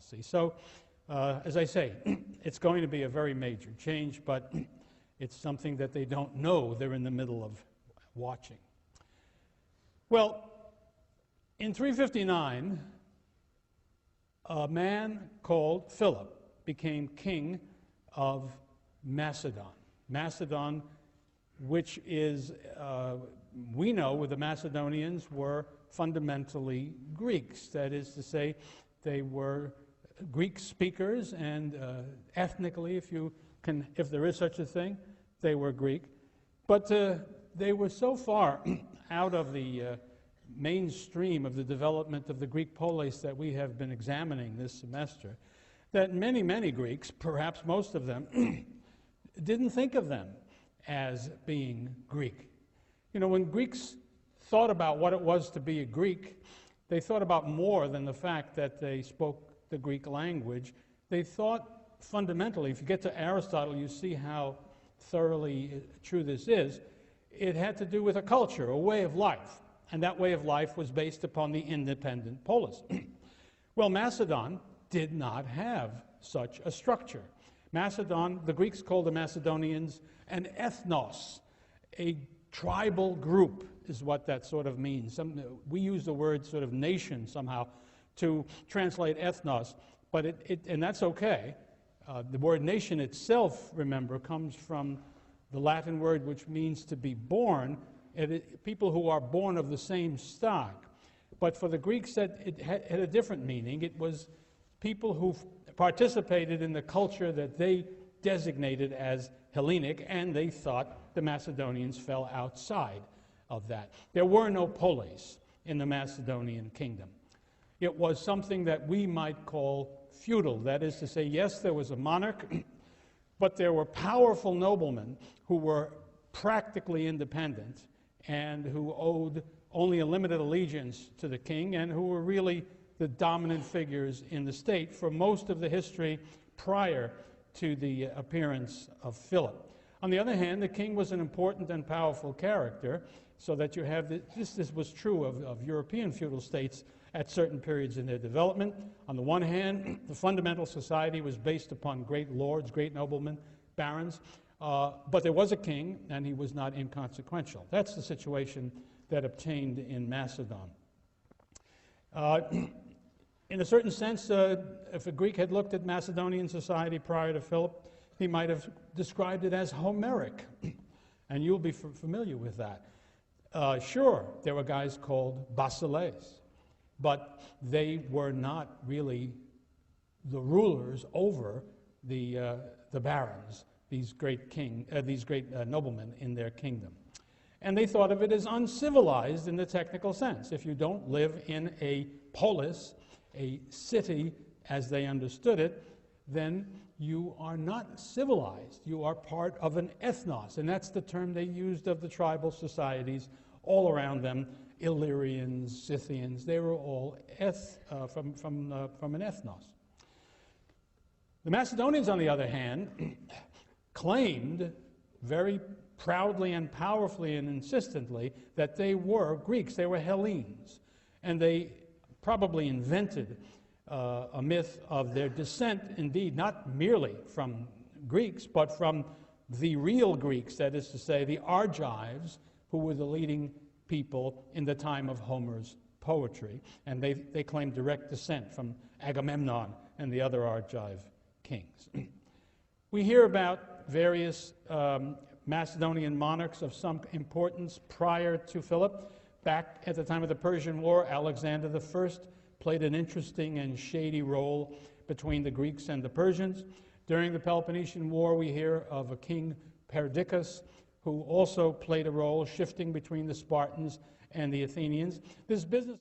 policy. So, as I say, it's going to be a very major change, but it's something that they don't know they're in the middle of watching. Well, in 359, a man called Philip became king of Macedon. Macedon, which is, we know the Macedonians were fundamentally Greeks. That is to say, they were Greek speakers, and ethnically, if there is such a thing, they were Greek. But they were so far out of the mainstream of the development of the Greek polis that we have been examining this semester, that many, many Greeks, perhaps most of them, didn't think of them as being Greek. You know, when Greeks thought about what it was to be a Greek, they thought about more than the fact that they spoke the Greek language. They thought fundamentally, if you get to Aristotle, you see how thoroughly true this is, it had to do with a culture, a way of life. And that way of life was based upon the independent polis. Well, Macedon did not have such a structure. Macedon, the Greeks called the Macedonians an ethnos, a tribal group is what that sort of means. We use the word sort of nation somehow to translate ethnos, but and that's okay. The word nation itself, remember, comes from the Latin word which means to be born, people who are born of the same stock. But for the Greeks, it had a different meaning. It was people who participated in the culture that they designated as Hellenic, and they thought the Macedonians fell outside of that. There were no polis in the Macedonian kingdom. It was something that we might call feudal. That is to say, yes, there was a monarch, but there were powerful noblemen who were practically independent and who owed only a limited allegiance to the king and who were really the dominant figures in the state for most of the history prior to the appearance of Philip. On the other hand, the king was an important and powerful character, so that you have this was true of European feudal states at certain periods in their development. On the one hand, the fundamental society was based upon great lords, great noblemen, barons, but there was a king, and he was not inconsequential. That's the situation that obtained in Macedon. In a certain sense, if a Greek had looked at Macedonian society prior to Philip, he might have described it as Homeric, and you'll be familiar with that. Sure, there were guys called basileis, but they were not really the rulers over the barons, these great noblemen in their kingdom. And they thought of it as uncivilized in the technical sense. If you don't live in a polis, a city as they understood it, then you are not civilized. You are part of an ethnos, and that's the term they used of the tribal societies all around them. Illyrians, Scythians, they were all from an ethnos. The Macedonians, on the other hand, claimed very proudly and powerfully and insistently that they were Greeks, they were Hellenes, and they probably invented a myth of their descent, indeed, not merely from Greeks, but from the real Greeks, that is to say, the Argives, who were the leading people in the time of Homer's poetry, and they claimed direct descent from Agamemnon and the other Argive kings. We hear about various Macedonian monarchs of some importance prior to Philip. Back at the time of the Persian War, Alexander I played an interesting and shady role between the Greeks and the Persians. During the Peloponnesian War, we hear of a king, Perdiccas, who also played a role shifting between the Spartans and the Athenians. This business